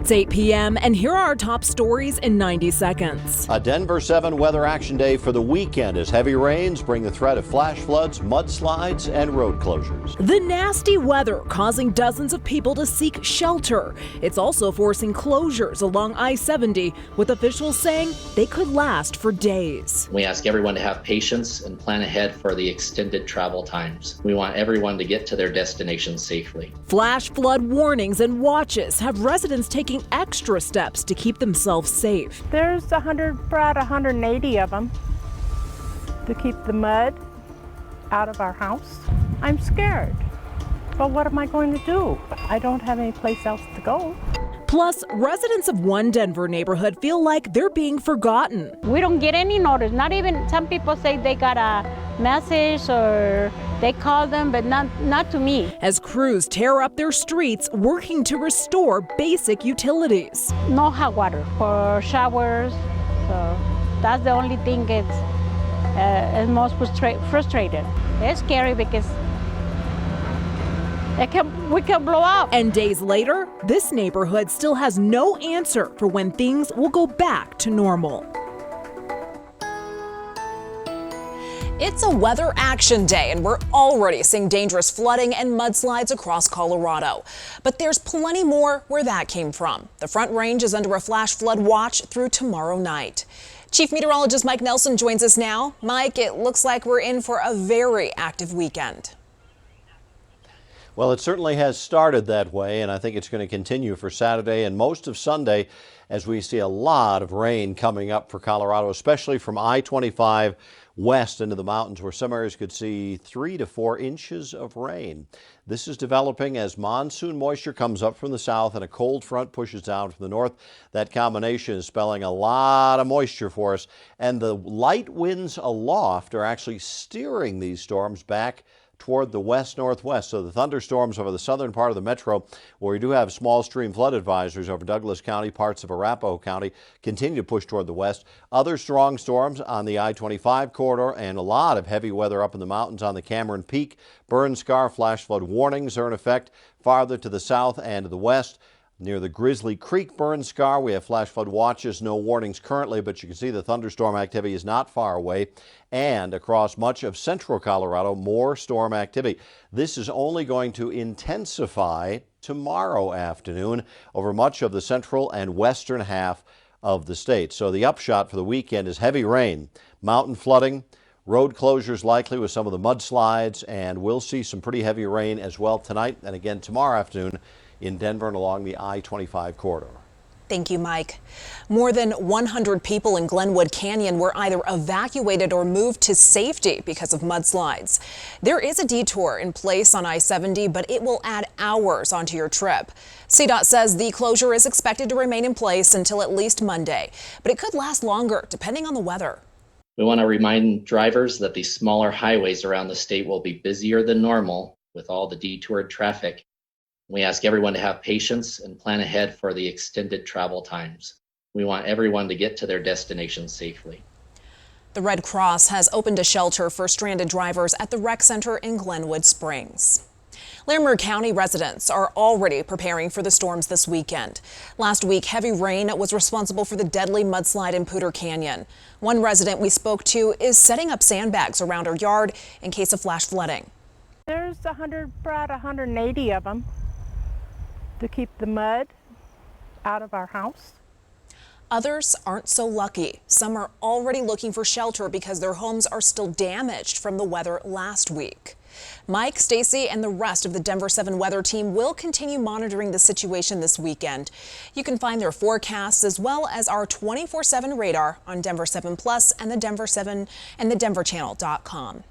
It's 8 p.m. and here are our top stories in 90 seconds. A Denver7 weather action day for the weekend as heavy rains bring the threat of flash floods, mudslides, and road closures. The nasty weather causing dozens of people to seek shelter. It's also forcing closures along I-70, with officials saying they could last for days. We ask everyone to have patience and plan ahead for the extended travel times. We want everyone to get to their destination safely. Flash flood warnings and watches have residents taking extra steps to keep themselves safe. There's about 180 of them to keep the mud out of our house. I'm scared, but what am I going to do? I don't have any place else to go. Plus, residents of one Denver neighborhood feel like they're being forgotten. We don't get any notice. Not even, some people say they got a message or they call them, but not to me. As crews tear up their streets, working to restore basic utilities. No hot water for showers, so that's the only thing it's most frustrated. It's scary because we can blow up. And days later, this neighborhood still has no answer for when things will go back to normal. It's a weather action day, and we're already seeing dangerous flooding and mudslides across Colorado. But there's plenty more where that came from. The Front Range is under a flash flood watch through tomorrow night. Chief Meteorologist Mike Nelson joins us now. Mike, it looks like we're in for a very active weekend. Well, it certainly has started that way, and I think it's going to continue for Saturday and most of Sunday as we see a lot of rain coming up for Colorado, especially from I-25 west into the mountains, where some areas could see 3 to 4 inches of rain. This is developing as monsoon moisture comes up from the south and a cold front pushes down from the north. That combination is spelling a lot of moisture for us, and the light winds aloft are actually steering these storms back toward the west-northwest. So the thunderstorms over the southern part of the metro, where we do have small stream flood advisories over Douglas County, parts of Arapahoe County, continue to push toward the west. Other strong storms on the I-25 corridor and a lot of heavy weather up in the mountains on the Cameron Peak. Burn scar flash flood warnings are in effect farther to the south and to the west. Near the Grizzly Creek burn scar, we have flash flood watches, no warnings currently, but you can see the thunderstorm activity is not far away. And across much of central Colorado, more storm activity. This is only going to intensify tomorrow afternoon over much of the central and western half of the state. So the upshot for the weekend is heavy rain, mountain flooding, road closures likely with some of the mudslides, and we'll see some pretty heavy rain as well tonight and again tomorrow afternoon in Denver and along the I-25 corridor. Thank you, Mike. More than 100 people in Glenwood Canyon were either evacuated or moved to safety because of mudslides. There is a detour in place on I-70, but it will add hours onto your trip. CDOT says the closure is expected to remain in place until at least Monday, but it could last longer depending on the weather. We want to remind drivers that the smaller highways around the state will be busier than normal with all the detoured traffic. We ask everyone to have patience and plan ahead for the extended travel times. We want everyone to get to their destination safely. The Red Cross has opened a shelter for stranded drivers at the rec center in Glenwood Springs. Larimer County residents are already preparing for the storms this weekend. Last week, heavy rain was responsible for the deadly mudslide in Poudre Canyon. One resident we spoke to is setting up sandbags around her yard in case of flash flooding. There's about 180 of them to keep the mud out of our house. Others aren't so lucky. Some are already looking for shelter because their homes are still damaged from the weather last week. Mike, Stacy, and the rest of the Denver7 weather team will continue monitoring the situation this weekend. You can find their forecasts as well as our 24/7 radar on Denver7 Plus and the Denver7 and the denverchannel.com.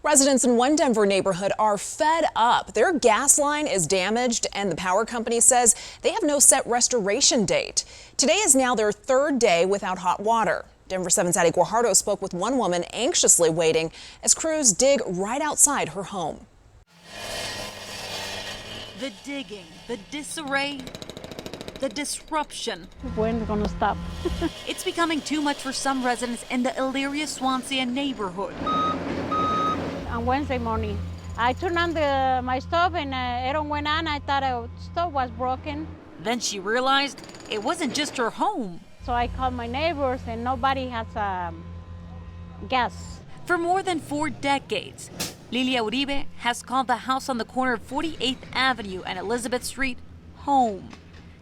Residents in one Denver neighborhood are fed up. Their gas line is damaged and the power company says they have no set restoration date. Today is now their third day without hot water. Denver7's Addie Guajardo spoke with one woman anxiously waiting as crews dig right outside her home. The digging, the disarray, the disruption. When's it gonna stop? It's becoming too much for some residents in the Elyria-Swansea neighborhood. On Wednesday morning, I turned on my stove and it went on. I thought the stove was broken. Then she realized it wasn't just her home. So I called my neighbors and nobody has gas. For more than 4 decades, Lilia Uribe has called the house on the corner of 48th Avenue and Elizabeth Street home.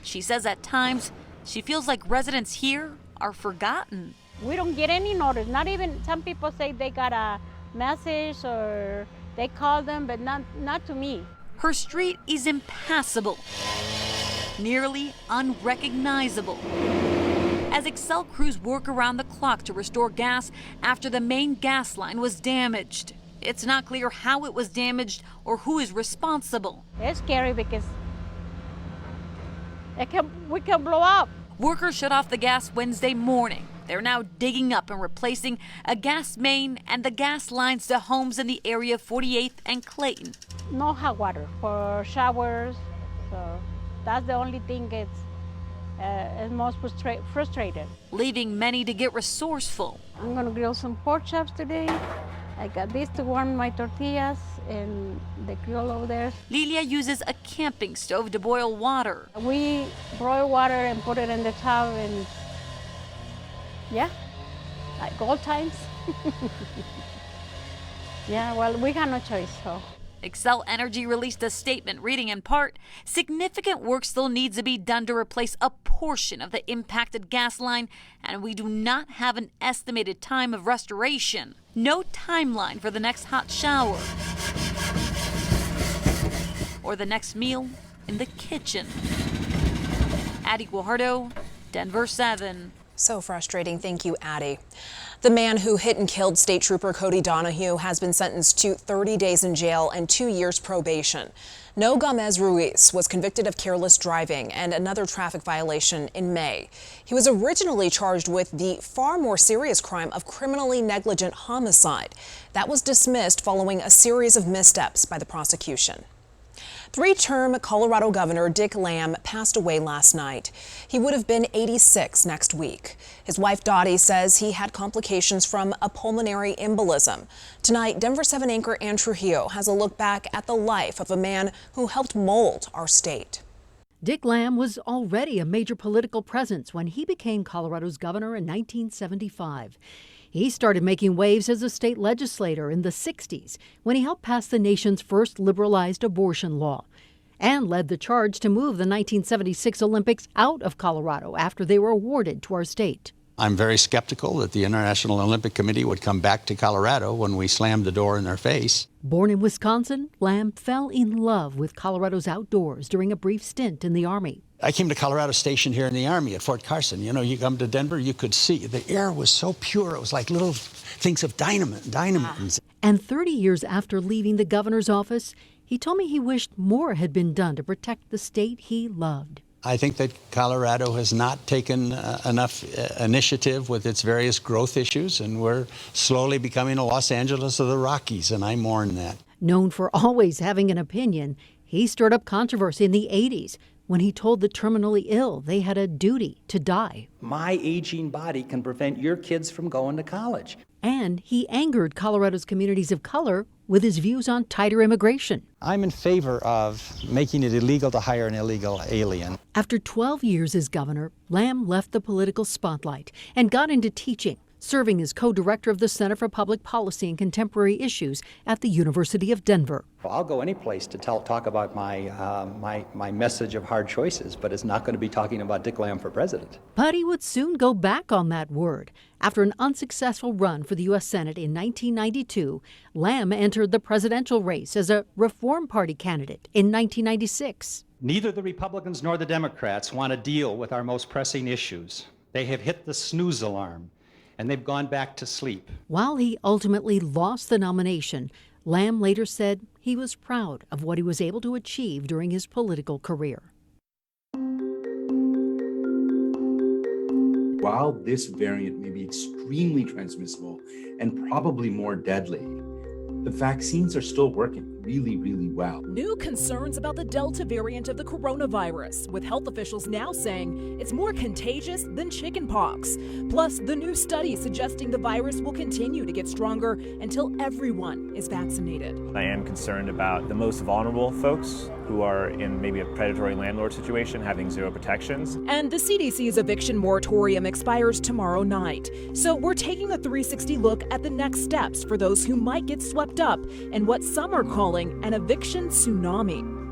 She says at times she feels like residents here are forgotten. We don't get any notice. Not even, some people say they got a message or they call them, but not to me. Her street is impassable, nearly unrecognizable, as Excel crews work around the clock to restore gas after the main gas line was damaged. It's not clear how it was damaged or who is responsible. It's scary because we can blow up. Workers shut off the gas Wednesday morning. They're now digging up and replacing a gas main and the gas lines to homes in the area of 48th and Clayton. No hot water for showers, so that's the only thing it's most frustrated. Leaving many to get resourceful. I'm gonna grill some pork chops today. I got this to warm my tortillas and the grill over there. Lilia uses a camping stove to boil water. We boil water and put it in the tub and yeah, like old times. Yeah, well, we got no choice, so. Excel Energy released a statement reading in part, significant work still needs to be done to replace a portion of the impacted gas line, and we do not have an estimated time of restoration. No timeline for the next hot shower or the next meal in the kitchen. Addie Guajardo, Denver7. So frustrating. Thank you, Addie. The man who hit and killed State Trooper Cody Donahue has been sentenced to 30 days in jail and 2 years probation. No Gomez Ruiz was convicted of careless driving and another traffic violation in May. He was originally charged with the far more serious crime of criminally negligent homicide. That was dismissed following a series of missteps by the prosecution. 3-term Colorado Governor Dick Lamb passed away last night. He would have been 86 next week. His wife Dottie says he had complications from a pulmonary embolism. Tonight, Denver7 anchor Ann Trujillo has a look back at the life of a man who helped mold our state. Dick Lamb was already a major political presence when he became Colorado's governor in 1975. He started making waves as a state legislator in the 60s when he helped pass the nation's first liberalized abortion law and led the charge to move the 1976 Olympics out of Colorado after they were awarded to our state. I'm very skeptical that the International Olympic Committee would come back to Colorado when we slammed the door in their face. Born in Wisconsin, Lamb fell in love with Colorado's outdoors during a brief stint in the Army. I came to Colorado Station here in the Army at Fort Carson. You know, you come to Denver, you could see the air was so pure. It was like little things of dynamite. And 30 years after leaving the governor's office, he told me he wished more had been done to protect the state he loved. I think that Colorado has not taken enough initiative with its various growth issues, and we're slowly becoming a Los Angeles of the Rockies, and I mourn that. Known for always having an opinion, he stirred up controversy in the 80s when he told the terminally ill they had a duty to die. My aging body can prevent your kids from going to college. And he angered Colorado's communities of color with his views on tighter immigration. I'm in favor of making it illegal to hire an illegal alien. After 12 years as governor, Lamb left the political spotlight and got into teaching, serving as co-director of the Center for Public Policy and Contemporary Issues at the University of Denver. Well, I'll go any place to talk about my message of hard choices, but it's not going to be talking about Dick Lamb for president. But he would soon go back on that word. After an unsuccessful run for the U.S. Senate in 1992, Lamb entered the presidential race as a Reform Party candidate in 1996. Neither the Republicans nor the Democrats want to deal with our most pressing issues. They have hit the snooze alarm, and they've gone back to sleep. While he ultimately lost the nomination, Lamb later said he was proud of what he was able to achieve during his political career. While this variant may be extremely transmissible and probably more deadly, the vaccines are still working. really, really well. New concerns about the Delta variant of the coronavirus, with health officials now saying it's more contagious than chickenpox. Plus, the new study suggesting the virus will continue to get stronger until everyone is vaccinated. I am concerned about the most vulnerable folks who are in maybe a predatory landlord situation having zero protections. And the CDC's eviction moratorium expires tomorrow night. So we're taking a 360 look at the next steps for those who might get swept up in what some are calling an eviction tsunami.